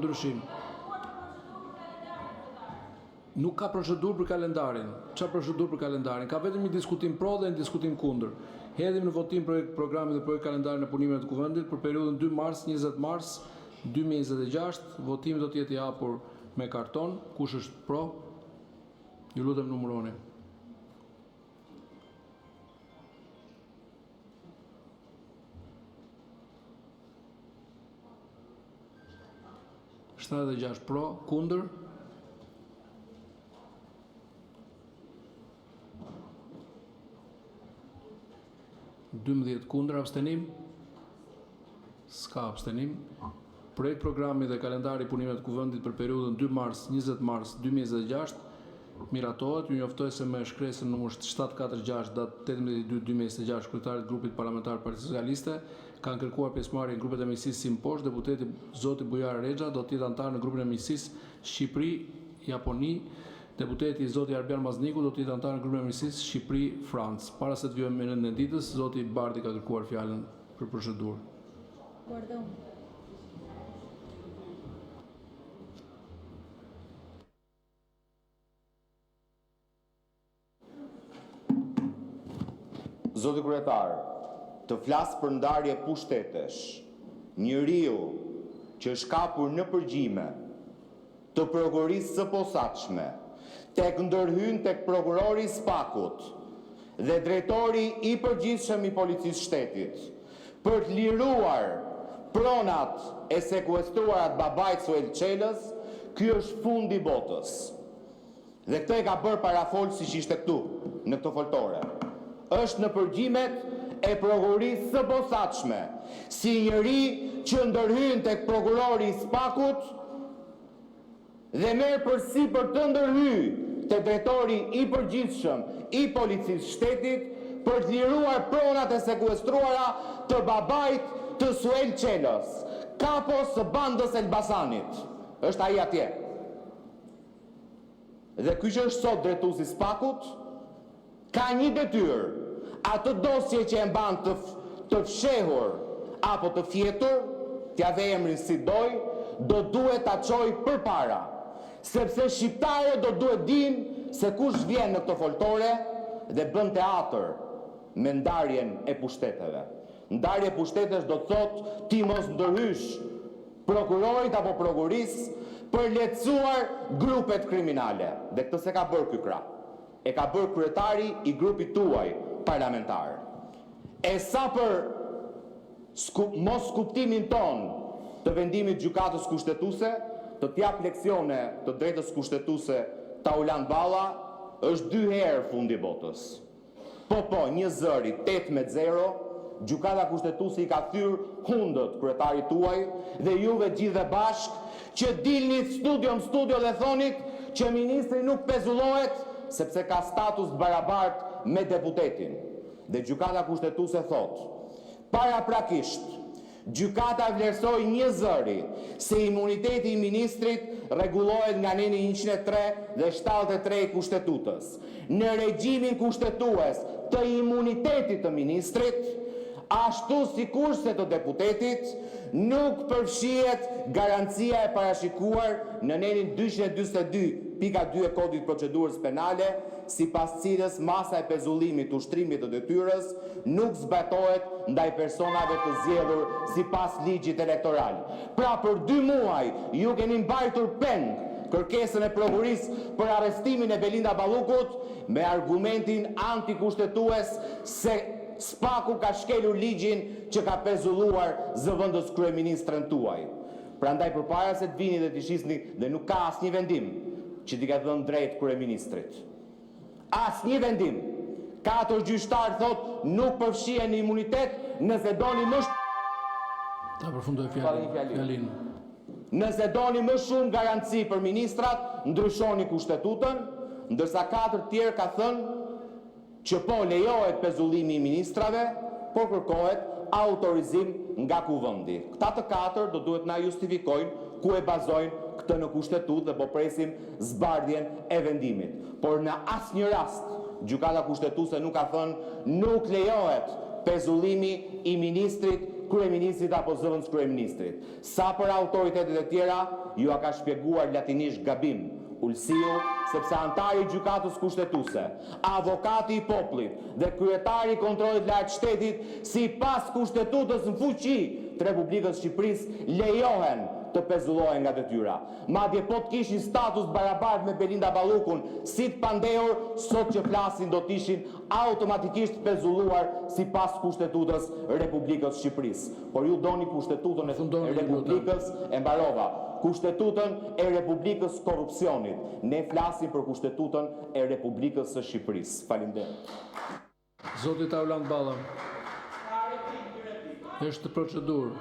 Ndryshim. Nuk ka procedurë për kalendarin. Çfarë procedurë për kalendarin? Ka vetëm një diskutim pro dhe një diskutim kundër. Hedhim në votim projekt programin dhe projekt kalendarin e punimeve të kuvendit për periudhën 2 mars 20 mars 2026. Votimi do të jetë i hapur me karton. Kush është pro? Ju lutem numëroni. Dhe 6 pro, kundër 12 kundër, abstenim? S'ka abstenim. Projekt programi dhe kalendari punimeve të kuvendit për periudhën 2 mars 20 mars 2026 miratohet. Ju njoftoj se me shkresën numër 746 datë 18/2/2026 kryetarit grupit parlamentar Partisë Socialiste kanë kërkuar pjesëmarrje në grupet e miqësisë si mposhtë. Deputeti Zoti Bujar Rexha do të jetë antar në grupin e miqësisë Shqipëri-Japoni. Deputeti Zoti Arbian Mazniku do të jetë antar në grupin e miqësisë Shqipëri-Francë. Para se të vijmë me rendin e ditës, Zoti Bardhi ka kërkuar fjalën për procedurë. Pardon. Zoti kryetar, të flas për ndarje pushtetesh, njeriu që është kapur në përgjime të prokurorisë së posaçme, tek ndërhyn tek prokurori i Spakut dhe drejtori i përgjithshëm i policisë shtetit, për të liruar pronat e sekuestruara të babait Suel Çelës, ky është fundi i botës. Dhe këtë e ka bërë parafol siç ishte këtu, në këtë foltore. Është në përgjimet e prokurorisë së posaçme, si njeri që ndërhyn tek prokurori i Spakut dhe merr përsipër të ndërhyjë te drejtori i përgjithshëm i policisë shtetit për të liruar pronat e sekuestruara të babait të Suel Çelës, kapos së bandës Elbasanit. Është ai atje. Dhe ky që është sot drejtuesi i Spakut ka një detyrë, atë dosje që e mban të fshehur apo të fjetur, t'ja dhe emrin si doj, do duhet ta çojë përpara, sepse shqiptarët do duhet dinë se kush vjen në këtë foltore dhe bën teatr me ndarjen e pushteteve. Ndarje e pushtetesh do të thotë ti mos ndërhysh prokurorit apo prokurisë për lehtësuar grupet kriminale. Dhe këtë se ka bërë ky krah. E ka bërë kryetari i grupit tuaj parlamentar. E sa për mos kuptimin ton të vendimit gjykatës kushtetuese, të t'jap leksione të drejtës kushtetuese Taulan Balla, është 2 herë fundi i botës. Po, një zëri 8-0, gjykata kushtetuese i ka thyrë hundët kryetarit tuaj dhe juve gjithë dhe bashk që dilnit studio dhe thonit që ministri nuk pezullohet sepse ka status barabart me deputetin. Dhe gjykata kushtetuese thot, paraprakisht, gjykata vlerësoi një zëri se imuniteti i ministrit rregullohet nga neni 103 dhe 73 i kushtetutës. Në regjimin kushtetues të imunitetit të ministrit, ashtu sikurse të deputetit, nuk përfshihet garancia e parashikuar në nenin 242.2 e kodit procedurës penale, sipas cilës masa e pezullimit ushtrimit të detyrës nuk zbatohet ndaj personave të zgjedhur sipas ligjit elektoral. Pra për 2 muaj ju keni mbajtur peng kërkesën e prokurisë për arrestimin e Belinda Ballukut me argumentin antikushtetues se Spaku ka shkelur ligjin që ka pezulluar zëvendës kryeministrën tuaj. Prandaj përpara se të vini dhe të shisni, dhe nuk ka asnjë vendim që t'i ka dhënë drejt kryeministrit. Asnjë vendim. 4 gjyqtar thot nuk përfshihen në imunitet nëse doni më Ta përfundoj fjalin. Nëse doni më shumë garanci për ministrat, ndryshoni kushtetutën, ndërsa 4 tjerë ka thënë që po lejohet pezullimi i ministrave, por kërkohet autorizim nga kuvendi. Këta të 4 do duhet na justifikojnë ku e bazojnë këtë në kushtetutë dhe po presim zbardhjen e vendimit. Por në asnjë rast gjykata kushtetuese nuk ka thënë nuk lejohet pezullimi i ministrit kryeministrit apo zëvendës kryeministrit. Sa për autoritetet e tjera, ju a ka shpjeguar latinisht gabim Ulsiu, sepse antari i gjykatës kushtetuese, avokati i popullit dhe kryetari i kontrollit lartë shtetit, sipas kushtetutës në fuqi të Republikës Shqipërisë, lejohen të pezullohen nga detyra. Madje po të kishin status barabart me Belinda Ballukun, si të pandehur, sot që flasin do të ishin automatikisht pezulluar sipas kushtetutës Republikës Shqipërisë. Por ju doni kushtetutën e Republikës e mbarova. Kushtetutën e Republikës Korrupsionit. Ne flasim për kushtetutën e Republikës së Shqipërisë. Faleminderit. Zoti Taulant Balla. Është procedurë.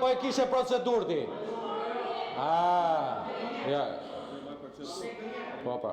Po e kishe procedurë ti? Ja. Po pa.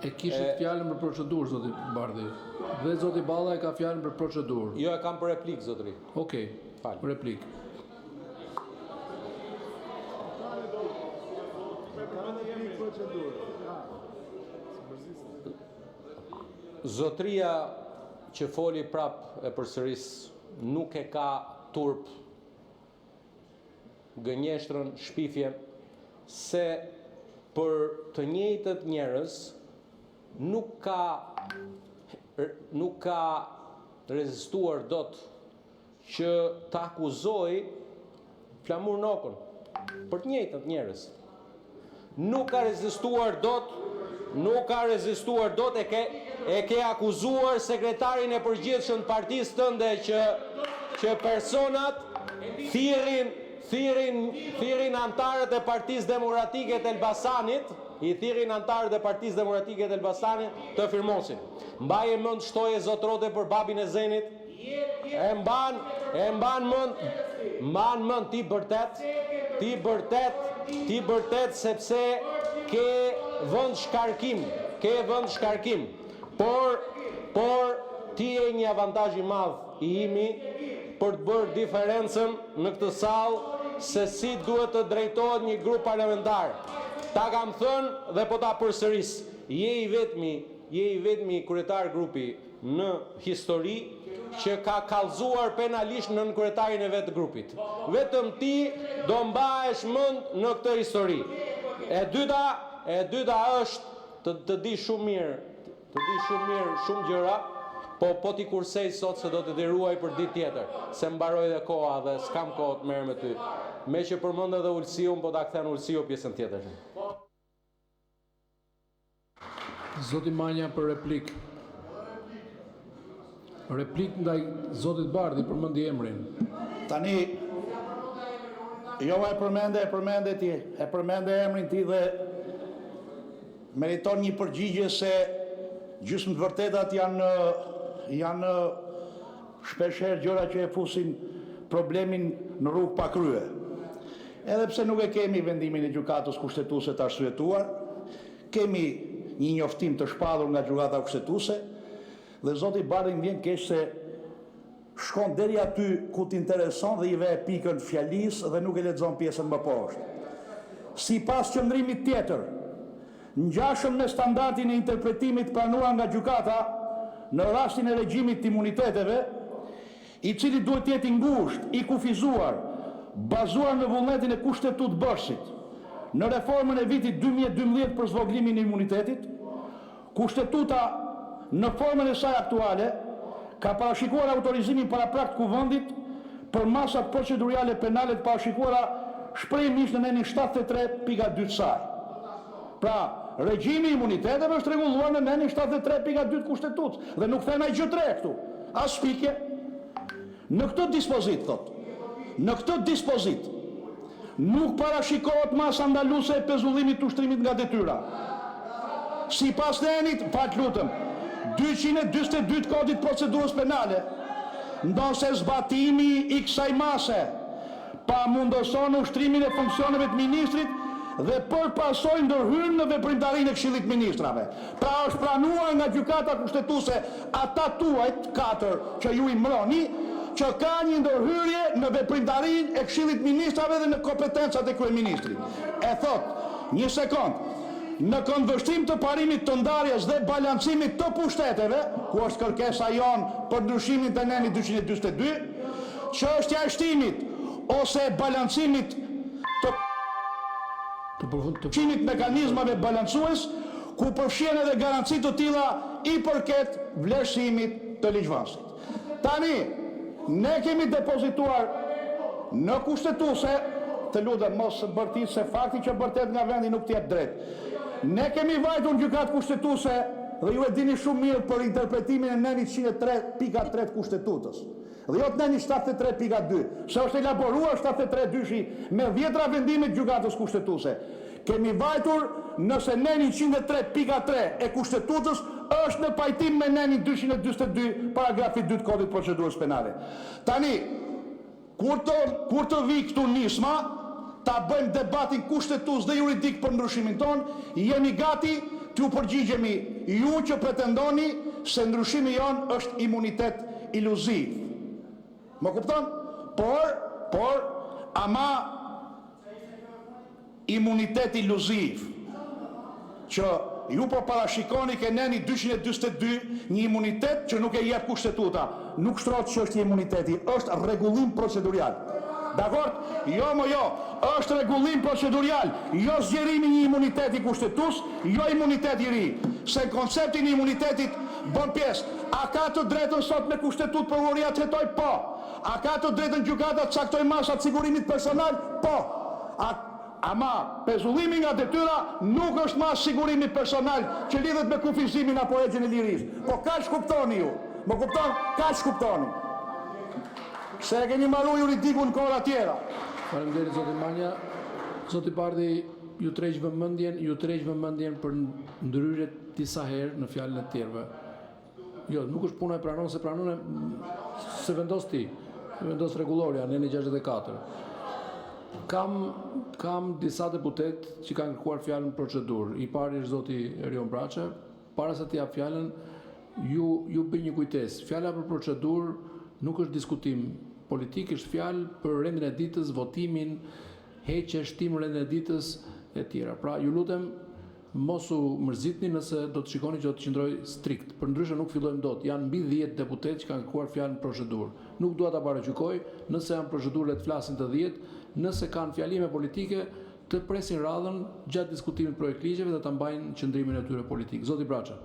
E kishit fjalën për procedurë, zoti Bardhi. Dhe zoti Balla e ka fjalën për procedurë. Jo, e kam për replik, zotri. Okej, për replik. Zotria që foli prap e përsëris nuk e ka turp gënjeshtrën, shpifje, se për të njëjtët njerëz nuk ka rezistuar dot që të akuzoj Flamur Nokën, për të njëjtët njerëz. Nuk ka rezistuar dot, e ke akuzuar sekretarin e përgjithshëm të partisë tënde që personat thirrin antarët e Partisë Demokratike të Elbasanit, të firmosin. Mbaje mend shtoje zotrote për babin e Zenit? E mban mend ti bërtet sepse ke vend shkarkim. Por ti e një avantazh i madh i imi për të bërë diferencën në këtë sallë se si duhet të drejtohet një grup parlamentar. Ta kam thënë dhe po ta përsëris. Je i vetmi kryetar grupi në histori që ka kallëzuar penalisht nën kryetarin e vetë grupit. Vetëm ti do mbahesh mend në këtë histori. E dyta është të di shumë mirë shumë gjëra, po ti kursej sot se do të deruaj për ditë tjetër, se mbaroj dhe koha dhe s'kam kohë të merr me ty. Me që përmend edhe Ulsiun, po ta kthen Ulsiu pjesën tjetër. Zoti Manja për replik. Replik ndaj zotit Bardhi, përmendi emrin. Tani, jo e përmende emrin ti dhe meriton një përgjigje se gjysmë të vërtetat janë shpeshherë gjëra që e fusin problemin në rrugë pa krye. Edhe pse nuk e kemi vendimin e gjykatës kushtetuese të arsyetuar, kemi një njoftim të shpallur nga gjykata kushtetuese dhe zoti Bardhi vjen keq se shkon deri aty ku t'intereson dhe i ve pikën fjalisë dhe nuk e lexon pjesën më poshtë. Sipas qëndrimit tjetër, ngjashëm me standardin e interpretimit pranuar nga gjykata në rastin e regjimit të imuniteteve, i cili duhet të jetë i ngushtë, i kufizuar, bazuar në vullnetin e kushtetut bërësit, në reformën e vitit 2012 për zvogëlimin e imunitetit, kushtetuta në formën e saj aktuale ka parashikuar autorizimin paraprakt të kuvendit për masat procedurale penale të parashikuara shprehimisht në nenin 73.2 të saj. Pra, regjimi i imuniteteve është rregulluar në nenin 73.2 të kushtetutës dhe nuk thena gjë tre këtu. As shpike. Në këtë dispozit nuk parashikohet masa ndaluese e pezullimit të ushtrimit nga detyra. Sipas nenit, lutem, 242 të kodit procedurës penale, ndonse zbatimi i kësaj mase pa mundoson ushtrimin e funksioneve të ministrit dhe përpasoj ndërhyrjen në veprimtarinë e Këshillit të Ministrave. Pra është pranuar nga gjykata kushtetuese ata tuajt 4 që ju i mbroni, që ka një ndërhyrje në veprimtarinë e Këshillit të Ministrave dhe në kompetencat e kryeministrit. E thot, një sekond, në këndvështrim të parimit të ndarjes dhe balancimit të pushteteve, ku është kërkesa jonë për ndryshimin të nenit 242, çështja e shtimit ose e balancimit të qimit mekanizmave balancues, ku përfshin edhe garanci të tilla i përket vlerësimit të ligjvënësit. Tani, ne kemi depozituar në kushtetuese, të lutem mos bërtit se fakti që bërtet nga vendi nuk t'jep drejt. Ne kemi vajtur në gjykatë kushtetuese dhe ju e dini shumë mirë për interpretimin e nënit 103.3 kushtetutës. Dhe jo të nënit 73.2, se është elaboruar 73.2 me 10 vendime të gjykatës kushtetuese. Kemi vajtur nëse nënit 103.3 e kushtetutës është në pajtim me nënit 242 paragrafi 2 të kodit procedurës penale. Tani, kur të vi këtu nisma, ta bëjmë debatin kushtetues dhe juridik për ndryshimin ton, jemi gati t'ju përgjigjemi ju që pretendoni se ndryshimi jon është imunitet iluziv. Më kupton? Por, ama imunitet iluziv që ju po parashikoni ke neni 242 një imunitet që nuk e jep kushtetuta. Nuk shtrohet çështja e imuniteti, është rregullim procedurial. Dakord? Jo, është rregullim procedurial, jo zgjerimi një imuniteti kushtetues, jo imuniteti i ri. Se konceptin e imunitetit bën pjesë. A ka të drejtën sot me kushtetut prokuroria të hetoj? Po. A ka të drejtën gjykata të caktoj masat sigurimit personal? Po. Ama pezullimi nga detyra nuk është mas sigurimi personal që lidhet me kufizimin apo egjen e lirisë. Po kaq kuptoni ju. Më kupton? Kaq kuptoni. Se e keni marru juridikun kohëra tjera. Faleminderit zoti Manja. Zoti Bardhi, ju tërheq vëmendjen për ndryrje disa herë në fjalën e tjerëve. Jo, nuk është puna e pranon se pranon se vendos ti. Vendos rregulloria në 64. Kam disa deputet që kanë kërkuar fjalën procedurë. I pari është zoti Erion Braça. Para se t'i jap fjalën, ju bëj një kujtesë. Fjala për procedurë nuk është diskutim politik, është fjalë për rendin e ditës, votimin, heqje, shtim rendin e ditës e tjera. Pra, ju lutem mos u mërzitni nëse do të shikoni që do të qëndroj strikt. Përndryshe nuk fillojmë dot. Janë mbi 10 deputet që kanë kërkuar fjalën procedurë. Nuk dua ta paragjykoj, nëse janë procedurë le të flasin të 10, nëse kanë fjalime politike të presin radhën gjatë diskutimit projekt ligjeve dhe ta mbajnë qëndrimin e tyre politik. Zoti Braça.